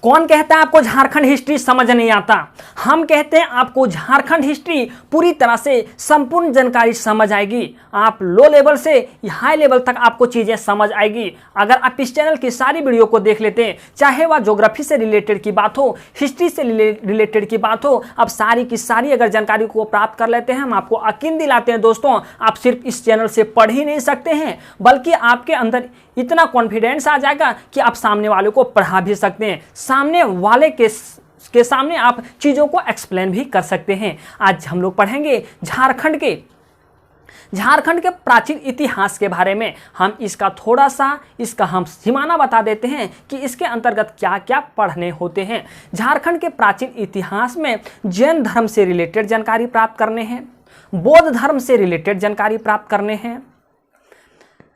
कौन कहता है आपको झारखंड हिस्ट्री समझ नहीं आता? हम कहते हैं आपको झारखंड हिस्ट्री पूरी तरह से संपूर्ण जानकारी समझ आएगी। आप लो लेवल से हाई लेवल तक आपको चीज़ें समझ आएगी अगर आप इस चैनल की सारी वीडियो को देख लेते हैं। चाहे वह ज्योग्राफी से रिलेटेड की बात हो, हिस्ट्री से रिलेटेड की बात हो, आप सारी की सारी अगर जानकारी को प्राप्त कर लेते हैं, हम आपको यकीन दिलाते हैं दोस्तों, आप सिर्फ इस चैनल से पढ़ ही नहीं सकते हैं बल्कि आपके अंदर इतना कॉन्फिडेंस आ जाएगा कि आप सामने वाले को पढ़ा भी सकते हैं, सामने वाले के सामने आप चीज़ों को एक्सप्लेन भी कर सकते हैं। आज हम लोग पढ़ेंगे झारखंड के प्राचीन इतिहास के बारे में। हम इसका थोड़ा सा हम सीमाना बता देते हैं कि इसके अंतर्गत क्या क्या पढ़ने होते हैं। झारखंड के प्राचीन इतिहास में जैन धर्म से रिलेटेड जानकारी प्राप्त करने हैं, बौद्ध धर्म से रिलेटेड जानकारी प्राप्त करने हैं,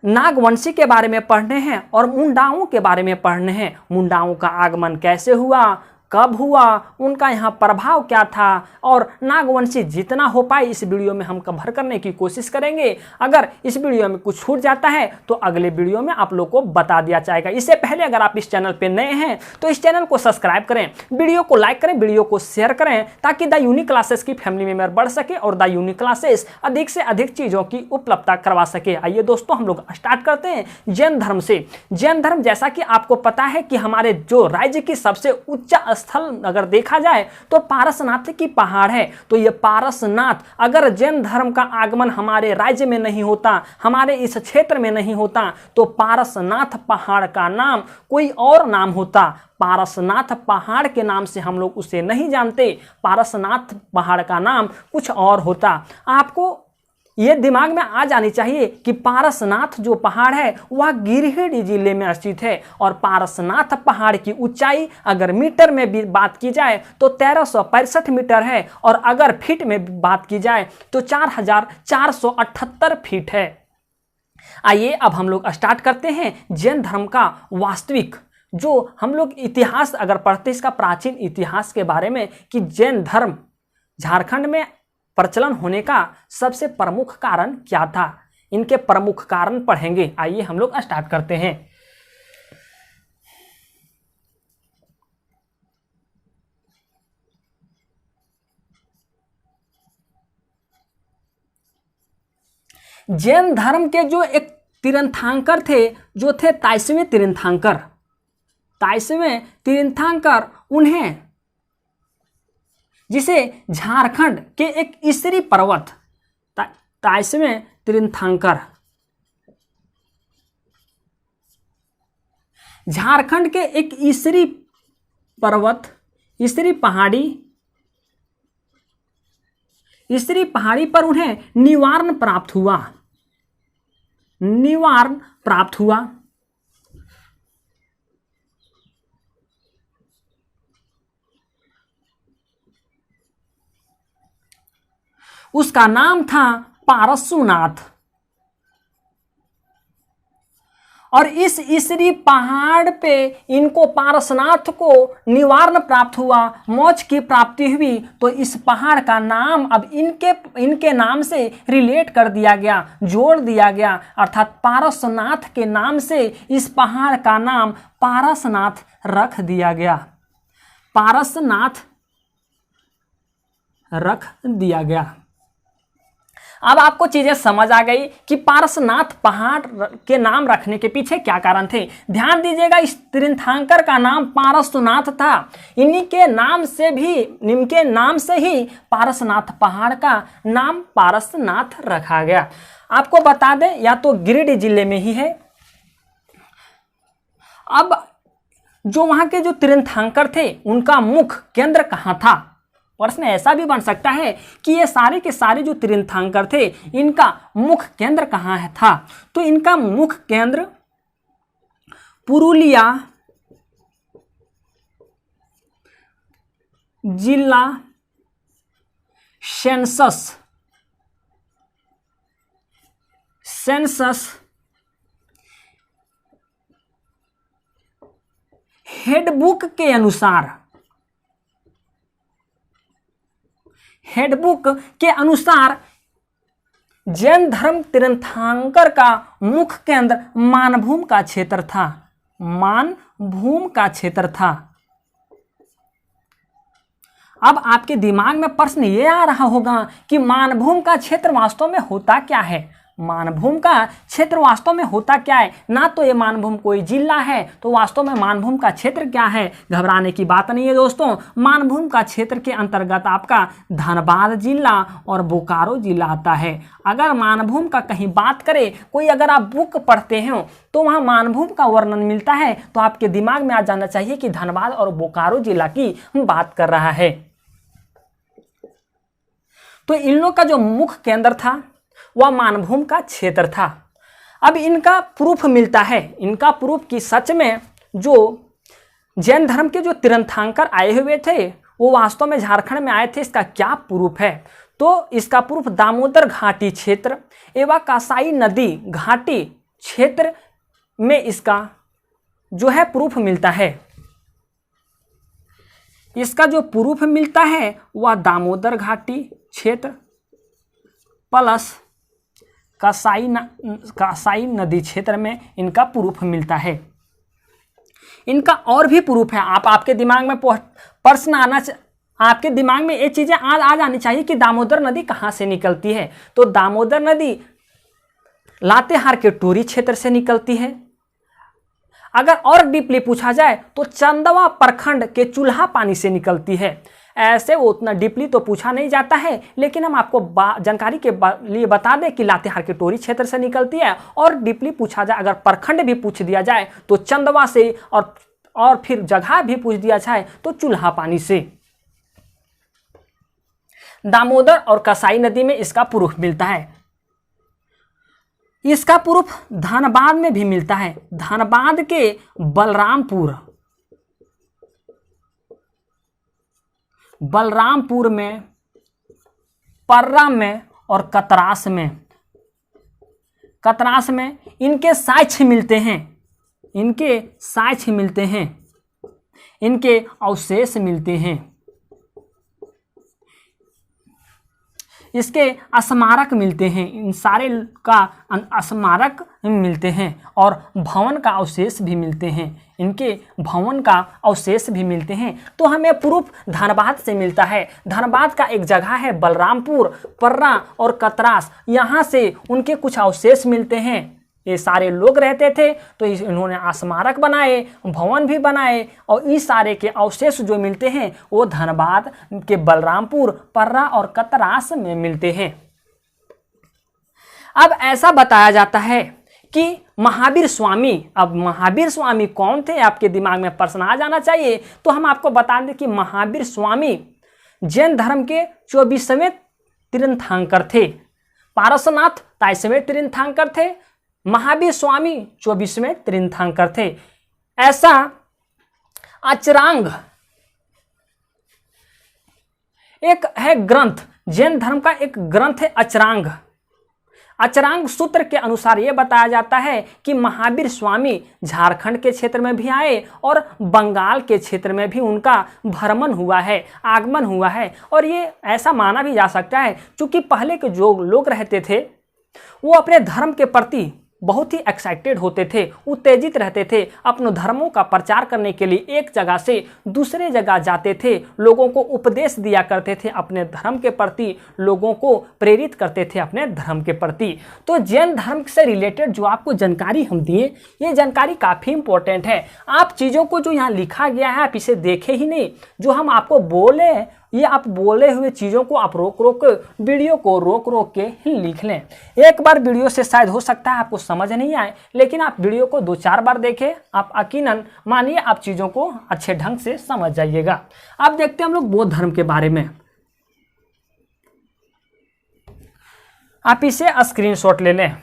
नागवंशी के बारे में पढ़ने हैं और मुंडाओं के बारे में पढ़ने हैं। मुंडाओं का आगमन कैसे हुआ, कब हुआ, उनका यहाँ प्रभाव क्या था, और नागवंशी जितना हो पाए इस वीडियो में हम कवर करने की कोशिश करेंगे। अगर इस वीडियो में कुछ छूट जाता है तो अगले वीडियो में आप लोग को बता दिया जाएगा। इससे पहले अगर आप इस चैनल पे नए हैं तो इस चैनल को सब्सक्राइब करें, वीडियो को लाइक करें, वीडियो को शेयर करें ताकि द यूनिक क्लासेस की फैमिली मेंबर बढ़ सके और द यूनिक क्लासेस अधिक से अधिक चीज़ों की उपलब्धता करवा सके। आइए दोस्तों हम लोग स्टार्ट करते हैं जैन धर्म से। जैन धर्म जैसा कि आपको पता है कि हमारे जो राज्य की सबसे उच्च स्थल अगर देखा जाए तो पारसनाथ की पहाड़ है। तो ये पारसनाथ, अगर जैन धर्म का आगमन हमारे राज्य में नहीं होता, हमारे इस क्षेत्र में नहीं होता, तो पारसनाथ पहाड़ का नाम कोई और नाम होता। पारसनाथ पहाड़ के नाम से हम लोग उसे नहीं जानते, पारसनाथ पहाड़ का नाम कुछ और होता। आपको ये दिमाग में आ जानी चाहिए कि पारसनाथ जो पहाड़ है वह गिरिडीह जिले में स्थित है और पारसनाथ पहाड़ की ऊंचाई अगर मीटर में भी बात की जाए तो 1365 मीटर है और अगर फीट में बात की जाए तो 4478 फीट है। आइए अब हम लोग स्टार्ट करते हैं जैन धर्म का वास्तविक, जो हम लोग इतिहास अगर पढ़ते हैं इसका प्राचीन इतिहास के बारे में कि जैन धर्म झारखंड में प्रचलन होने का सबसे प्रमुख कारण क्या था। इनके प्रमुख कारण पढ़ेंगे। आइए हम लोग स्टार्ट करते हैं। जैन धर्म के जो एक तीर्थंकर थे, जो थे ताइसवें तीर्थंकर, उन्हें जिसे झारखंड के एक ईसरी पर्वत, ताइसवें तीर्थंकर, झारखंड के एक ईसरी पर्वत, ईसरी पहाड़ी पर उन्हें निवारण प्राप्त हुआ। उसका नाम था पारसुनाथ और इस ईसरी पहाड़ पे इनको पारसनाथ को निवारण प्राप्त हुआ, मोक्ष की प्राप्ति हुई। तो इस पहाड़ का नाम अब इनके नाम से रिलेट कर दिया गया, जोड़ दिया गया, अर्थात पारसनाथ के नाम से इस पहाड़ का नाम पारसनाथ रख दिया गया। पारसनाथ रख दिया गया। अब आपको चीजें समझ आ गई कि पारसनाथ पहाड़ के नाम रखने के पीछे क्या कारण थे। ध्यान दीजिएगा, इस तीर्थंकर का नाम पारसनाथ था। इनके नाम से ही पारसनाथ पहाड़ का नाम पारसनाथ रखा गया। आपको बता दें, या तो गिरिडीह जिले में ही है। अब जो वहां के जो तीर्थंकर थे उनका मुख्य केंद्र कहाँ था। प्रश्न ऐसा भी बन सकता है कि ये सारे के सारे जो तीर्थंकर थे इनका मुख्य केंद्र कहाँ है था। तो इनका मुख्य केंद्र पुरुलिया जिला सेंसस हेडबुक के अनुसार जैन धर्म तीर्थंकर का मुख्य केंद्र मानभूम का क्षेत्र था। अब आपके दिमाग में प्रश्न ये आ रहा होगा कि मानभूम का क्षेत्र वास्तव में होता क्या है। मानभूम का क्षेत्र वास्तव में होता क्या है। ना तो ये मानभूम कोई जिला है, तो वास्तव में मानभूम का क्षेत्र क्या है। घबराने की बात नहीं है दोस्तों। मानभूम का क्षेत्र के अंतर्गत आपका धनबाद जिला और बोकारो जिला आता है। अगर मानभूम का कहीं बात करें, कोई अगर आप बुक पढ़ते हो तो वहाँ मानभूम का वर्णन मिलता है, तो आपके दिमाग में आ जाना चाहिए कि धनबाद और बोकारो जिला की बात कर रहा है। तो इन लोग का जो मुख्य केंद्र था वह मानभूम का क्षेत्र था। अब इनका प्रूफ मिलता है, इनका प्रूफ कि सच में जो जैन धर्म के जो तीर्थंकर आए हुए थे वो वास्तव में झारखंड में आए थे, इसका क्या प्रूफ है। तो इसका प्रूफ दामोदर घाटी क्षेत्र एवं कासाई नदी घाटी क्षेत्र में इसका जो है प्रूफ मिलता है। इसका जो प्रूफ मिलता है वह दामोदर घाटी क्षेत्र प्लस कासाई नदी क्षेत्र में इनका प्रूफ मिलता है। इनका और भी प्रूफ है। आपके दिमाग में प्रश्न आपके दिमाग में ये चीज़ें आ जानी चाहिए कि दामोदर नदी कहाँ से निकलती है। तो दामोदर नदी लातेहार के टोरी क्षेत्र से निकलती है। अगर और डीपली पूछा जाए तो चंदवा प्रखंड के चूल्हा पानी से निकलती है। ऐसे वो उतना डीपली तो पूछा नहीं जाता है, लेकिन हम आपको जानकारी के लिए बता दें कि लातेहार के टोरी क्षेत्र से निकलती है। और डीपली पूछा जाए, अगर प्रखंड भी पूछ दिया जाए तो चंदवा से, और फिर जगह भी पूछ दिया जाए तो चूल्हा पानी से। दामोदर और कसाई नदी में इसका प्रूफ मिलता है। इसका प्रूफ धनबाद में भी मिलता है। धनबाद के बलरामपुर में, पर्रा में और कतरास में इनके साक्ष्य मिलते हैं। इनके अवशेष मिलते हैं। इसके स्मारक मिलते हैं। इन सारे का स्मारक मिलते हैं और भवन का अवशेष भी मिलते हैं। इनके भवन का अवशेष भी मिलते हैं। तो हमें प्रूफ धनबाद से मिलता है। धनबाद का एक जगह है बलरामपुर, पर्रा और कतरास, यहाँ से उनके कुछ अवशेष मिलते हैं। ये सारे लोग रहते थे, तो इन्होंने स्मारक बनाए, भवन भी बनाए, और इस सारे के अवशेष जो मिलते हैं वो धनबाद के बलरामपुर, पर्रा और कतरास में मिलते हैं। अब ऐसा बताया जाता है कि महावीर स्वामी, अब महावीर स्वामी कौन थे, आपके दिमाग में प्रश्न आ जाना चाहिए। तो हम आपको बता दें कि महावीर स्वामी जैन धर्म के 24वें तीर्थंकर थे। पारसनाथ 23वें तीर्थंकर थे, महावीर स्वामी 24वें तीर्थंकर थे। ऐसा अचरांग एक है ग्रंथ, जैन धर्म का एक ग्रंथ है अचरांग सूत्र के अनुसार यह बताया जाता है कि महावीर स्वामी झारखंड के क्षेत्र में भी आए और बंगाल के क्षेत्र में भी उनका भ्रमण हुआ है, आगमन हुआ है। और ये ऐसा माना भी जा सकता है क्योंकि पहले के जो लोग रहते थे वो अपने धर्म के प्रति बहुत ही एक्साइटेड होते थे, उत्तेजित रहते थे। अपने धर्मों का प्रचार करने के लिए एक जगह से दूसरे जगह जाते थे, लोगों को उपदेश दिया करते थे, अपने धर्म के प्रति लोगों को प्रेरित करते थे अपने धर्म के प्रति। तो जैन धर्म से रिलेटेड जो आपको जानकारी हम दिए, ये जानकारी काफ़ी इंपॉर्टेंट है। आप चीज़ों को जो यहाँ लिखा गया है आप इसे देखे ही नहीं, जो हम आपको बोले ये आप बोले हुए चीज़ों को आप रोक वीडियो को रोक के ही लिख लें। एक बार वीडियो से शायद हो सकता है आपको समझ नहीं आए, लेकिन आप वीडियो को 2-4 बार देखें, आप यकीनन मानिए आप चीज़ों को अच्छे ढंग से समझ जाइएगा। अब देखते हैं हम लोग बौद्ध धर्म के बारे में। आप इसे स्क्रीनशॉट ले लें।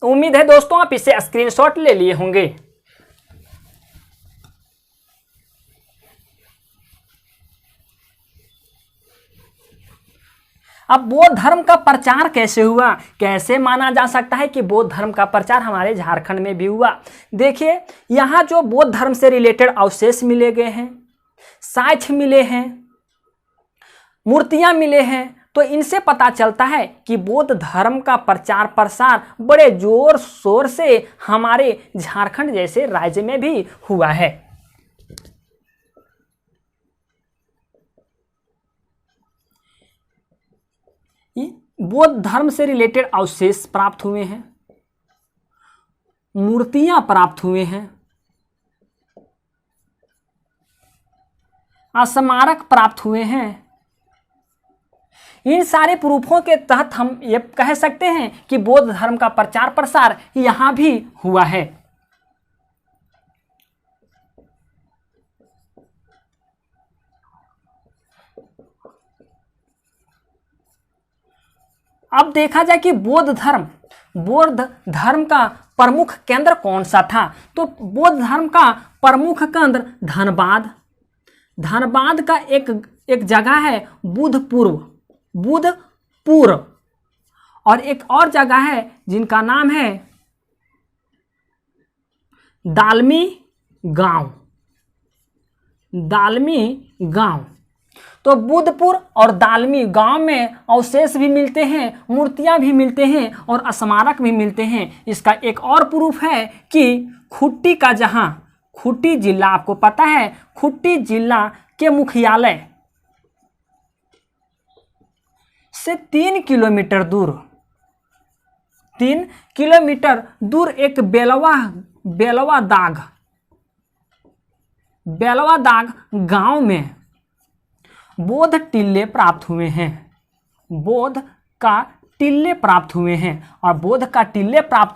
उम्मीद है दोस्तों आप इसे स्क्रीनशॉट ले लिए होंगे। अब बौद्ध धर्म का प्रचार कैसे हुआ, कैसे माना जा सकता है कि बौद्ध धर्म का प्रचार हमारे झारखंड में भी हुआ। देखिए यहाँ जो बौद्ध धर्म से रिलेटेड अवशेष मिले गए हैं, साक्ष्य मिले हैं, मूर्तियां मिले हैं, तो इनसे पता चलता है कि बौद्ध धर्म का प्रचार प्रसार बड़े जोर शोर से हमारे झारखंड जैसे राज्य में भी हुआ है। बौद्ध धर्म से रिलेटेड अवशेष प्राप्त हुए हैं, मूर्तियां प्राप्त हुए हैं, स्मारक प्राप्त हुए हैं। इन सारे प्रूफों के तहत हम ये कह सकते हैं कि बौद्ध धर्म का प्रचार प्रसार यहां भी हुआ है। अब देखा जाए कि बौद्ध धर्म का प्रमुख केंद्र कौन सा था, तो बौद्ध धर्म का प्रमुख केंद्र धनबाद का एक जगह है बुधपुर, और एक और जगह है जिनका नाम है दालमी गांव। तो बुधपुर और दालमी गांव में अवशेष भी मिलते हैं, मूर्तियां भी मिलते हैं और स्मारक भी मिलते हैं। इसका एक और प्रूफ है कि खुट्टी जिला, आपको पता है खुट्टी जिला के मुख्यालय से 3 किलोमीटर दूर एक बेलवा दाग गांव में बौद्ध टिल्ले प्राप्त हुए हैं। और बौद्ध का टिल्ले प्राप्त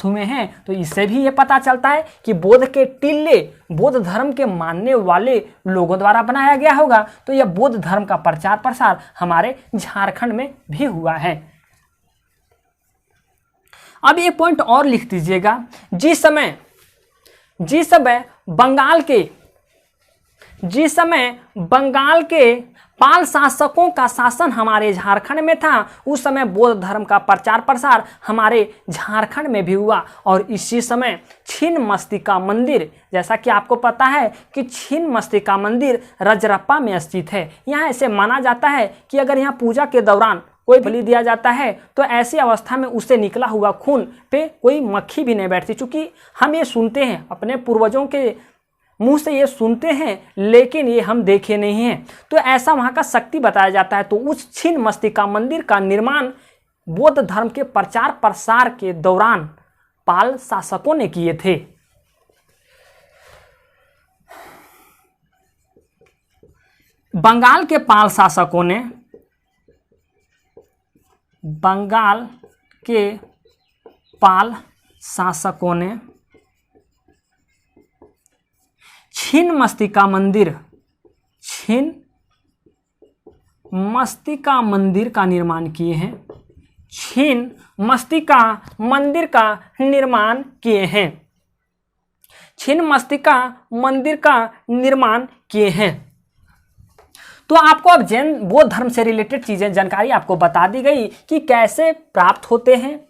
हुए हैं तो इससे भी ये पता चलता है कि बौद्ध के टिल्ले बौद्ध धर्म के मानने वाले लोगों द्वारा बनाया गया होगा। तो यह बौद्ध धर्म का प्रचार प्रसार हमारे झारखंड में भी हुआ है। अब एक पॉइंट और लिख दीजिएगा, जिस समय बंगाल के पाल शासकों का शासन हमारे झारखंड में था, उस समय बौद्ध धर्म का प्रचार प्रसार हमारे झारखंड में भी हुआ। और इसी समय छिन्नमस्तिका मंदिर, जैसा कि आपको पता है कि छिन्नमस्तिका मंदिर रजरप्पा में स्थित है। यहाँ ऐसे माना जाता है कि अगर यहाँ पूजा के दौरान कोई बलि दिया जाता है तो ऐसी अवस्था में उससे निकला हुआ खून पे कोई मक्खी भी नहीं बैठती। चूंकि हम ये सुनते हैं, अपने पूर्वजों के मुंह से ये सुनते हैं, लेकिन ये हम देखे नहीं हैं, तो ऐसा वहाँ का शक्ति बताया जाता है। तो उस छिन्नमस्तिका मंदिर का निर्माण बौद्ध धर्म के प्रचार प्रसार के दौरान पाल शासकों ने किए थे। बंगाल के पाल शासकों ने छिन्नमस्तिका मंदिर का निर्माण किए हैं। छिन्नमस्तिका मंदिर का निर्माण किए हैं। तो आपको अब जैन बौद्ध धर्म से रिलेटेड चीजें, जानकारी आपको बता दी गई कि कैसे प्राप्त होते हैं।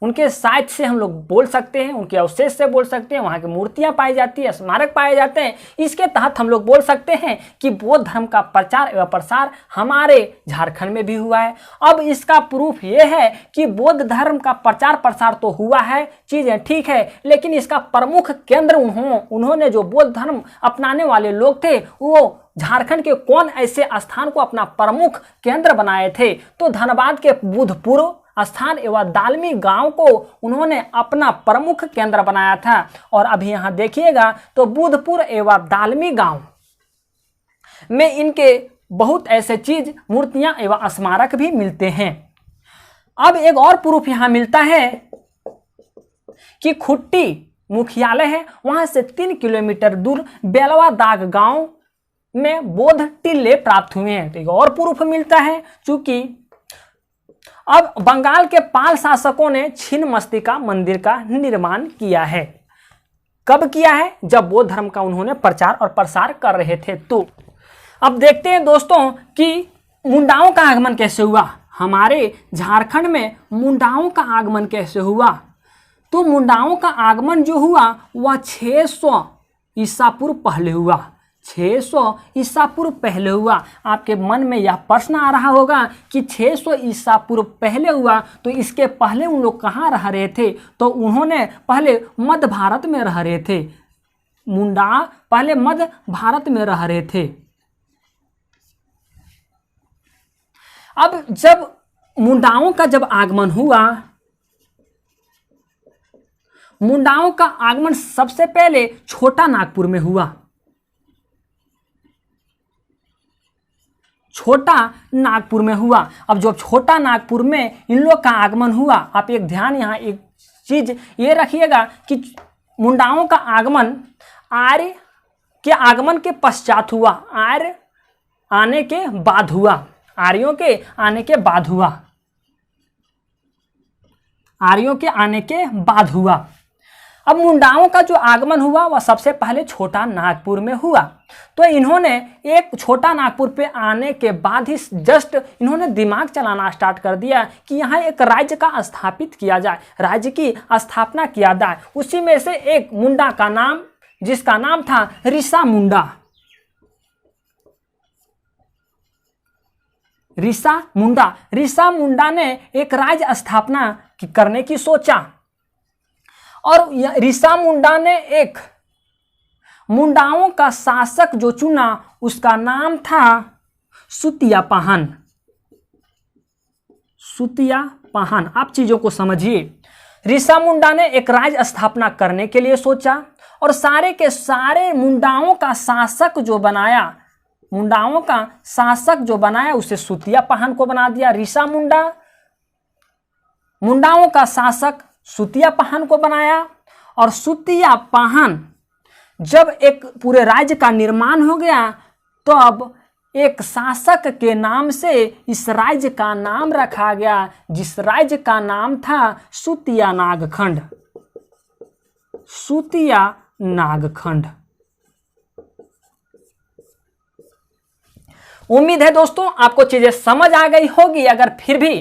उनके साइट से हम लोग बोल सकते हैं, उनके अवशेष से बोल सकते हैं, वहाँ की मूर्तियाँ पाई जाती है, स्मारक पाए जाते हैं। इसके तहत हम लोग बोल सकते हैं कि बौद्ध धर्म का प्रचार एवं प्रसार हमारे झारखंड में भी हुआ है। अब इसका प्रूफ ये है कि बौद्ध धर्म का प्रचार प्रसार तो हुआ है, चीज़ें ठीक है, लेकिन इसका प्रमुख केंद्र उन्होंने जो बौद्ध धर्म अपनाने वाले लोग थे, वो झारखंड के कौन ऐसे स्थान को अपना प्रमुख केंद्र बनाए थे, तो धनबाद के बुधपुर स्थान एवं दालमी गांव को उन्होंने अपना प्रमुख केंद्र बनाया था। और अभी यहां देखिएगा तो बुधपुर एवं दालमी गांव में इनके बहुत ऐसे चीज, मूर्तियां एवं स्मारक भी मिलते हैं। अब एक और प्रूफ यहां मिलता है कि खुट्टी मुख्यालय है, वहां से 3 किलोमीटर दूर बेलवा दाग गांव में बौद्ध टिल्ले प्राप्त हुए हैं। तो एक और प्रूफ मिलता है, चूंकि अब बंगाल के पाल शासकों ने छिन्नमस्तिका मंदिर का निर्माण किया है। कब किया है? जब बौद्ध धर्म का उन्होंने प्रचार और प्रसार कर रहे थे। तो अब देखते हैं दोस्तों कि मुंडाओं का आगमन कैसे हुआ। हमारे झारखंड में मुंडाओं का आगमन कैसे हुआ? तो मुंडाओं का आगमन जो हुआ वह 600 ईसा पूर्व पहले हुआ। 600 ईसा पूर्व पहले हुआ। आपके मन में यह प्रश्न आ रहा होगा कि 600 ईसा पूर्व पहले हुआ तो इसके पहले उन लोग कहाँ रह रहे थे? तो उन्होंने पहले मध्य भारत में रह रहे थे। मुंडा पहले मध्य भारत में रह रहे थे। अब जब मुंडाओं का जब आगमन हुआ, मुंडाओं का आगमन सबसे पहले छोटा नागपुर में हुआ। छोटा नागपुर में हुआ। अब जो छोटा नागपुर में इन लोग का आगमन हुआ, आप एक ध्यान यहाँ एक चीज ये रखिएगा कि मुंडाओं का आगमन आर्य के आगमन के पश्चात हुआ, आर्य आने के बाद हुआ, आर्यों के आने के बाद हुआ, आर्यों के आने के बाद हुआ। अब मुंडाओं का जो आगमन हुआ वह सबसे पहले छोटा नागपुर में हुआ। तो इन्होंने एक छोटा नागपुर पे आने के बाद ही जस्ट इन्होंने दिमाग चलाना स्टार्ट कर दिया कि यहाँ एक राज्य का स्थापित किया जाए, राज्य की स्थापना किया जाए। उसी में से एक मुंडा का नाम, जिसका नाम था ऋषा मुंडा, ऋषा मुंडा ने एक राज्य स्थापना करने की सोचा। और ऋषा मुंडा ने एक मुंडाओं का शासक जो चुना उसका नाम था सुतिया पाहन। सुतिया पाहन, आप चीजों को समझिए। ऋषा मुंडा ने एक राज्य स्थापना करने के लिए सोचा और सारे के सारे मुंडाओं का शासक जो बनाया, मुंडाओं का शासक जो बनाया उसे सुतिया पाहन को बना दिया। ऋषा मुंडा मुंडाओं का शासक सुतिया पाहन को बनाया और सुतिया पाहन जब एक पूरे राज्य का निर्माण हो गया तो अब एक शासक के नाम से इस राज्य का नाम रखा गया, जिस राज्य का नाम था सुतिया नागखंड। सुतिया नागखंड। उम्मीद है दोस्तों आपको चीजें समझ आ गई होगी। अगर फिर भी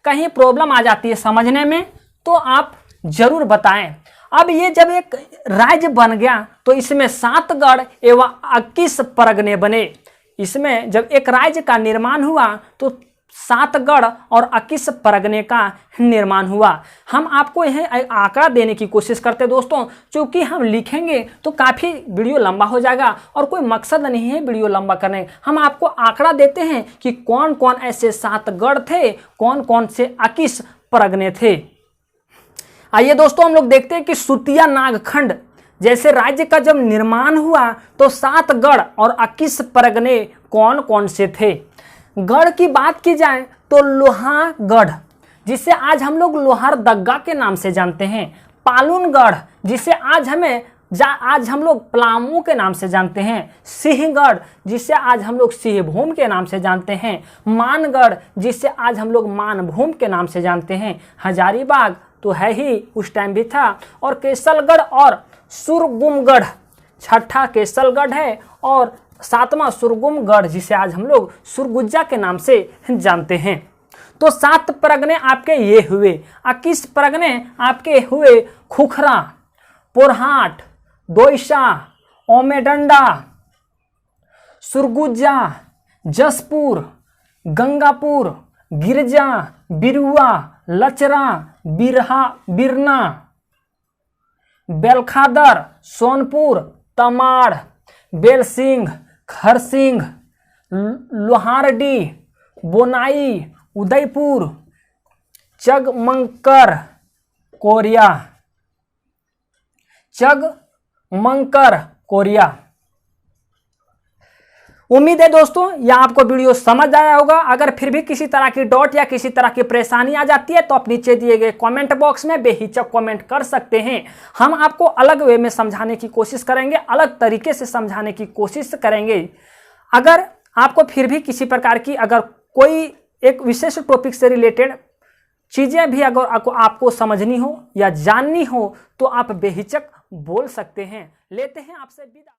कहीं प्रॉब्लम आ जाती है समझने में तो आप जरूर बताएं। अब ये जब एक राज्य बन गया तो इसमें 7 गढ़ एवं 21 परगने बने। इसमें जब एक राज्य का निर्माण हुआ तो 7 गढ़ और 21 परगने का निर्माण हुआ। हम आपको यह आंकड़ा देने की कोशिश करते हैं दोस्तों, क्योंकि हम लिखेंगे तो काफ़ी वीडियो लंबा हो जाएगा और कोई मकसद नहीं है वीडियो लंबा करने। हम आपको आंकड़ा देते हैं कि कौन कौन ऐसे 7 गढ़ थे, कौन कौन से 21 परगने थे। आइए दोस्तों हम लोग देखते हैं कि सुतिया नागखंड जैसे राज्य का जब निर्माण हुआ तो 7 गढ़ और 21 परगने कौन कौन से थे। गढ़ की बात की जाए तो लोहागढ़, जिसे आज हम लोग लोहारदगा के नाम से जानते हैं। पालूनगढ़, जिसे आज हम लोग पलामू के नाम से जानते हैं। सिंहगढ़, जिसे आज हम लोग सिंहभूम के नाम से जानते हैं। मानगढ़, जिसे आज हम लोग मानभूम के नाम से जानते हैं। हजारीबाग तो है ही, उस टाइम भी था। और केसलगढ़ और सुरगुमगढ़, छठा केसलगढ़ है और 7वां सुरगुमगढ़, जिसे आज हम लोग सुरगुज्जा के नाम से जानते हैं। तो 7 परगने आपके ये हुए। 21 परगने आपके हुए खुखरा, पोरहाट, दोईसा, ओमेडंडा, सुरगुज्जा, जसपुर, गंगापुर, गिरजा, बिरुआ, लचरा, बिरना, बेलखादर, सोनपुर, तमाड़, बेलसिंह, खरसिंह, लोहारडी, बोनाई, उदयपुर, चगमंकर कोरिया। उम्मीद है दोस्तों यह आपको वीडियो समझ आया होगा। अगर फिर भी किसी तरह की डाउट या किसी तरह की परेशानी आ जाती है तो आप नीचे दिए गए कमेंट बॉक्स में बेहिचक कमेंट कर सकते हैं। हम आपको अलग वे में समझाने की कोशिश करेंगे, अलग तरीके से समझाने की कोशिश करेंगे। अगर आपको फिर भी किसी प्रकार की अगर कोई एक विशेष टॉपिक से रिलेटेड चीज़ें भी अगर आपको समझनी हो या जाननी हो तो आप बेहिचक बोल सकते हैं। लेते हैं आपसे विदा।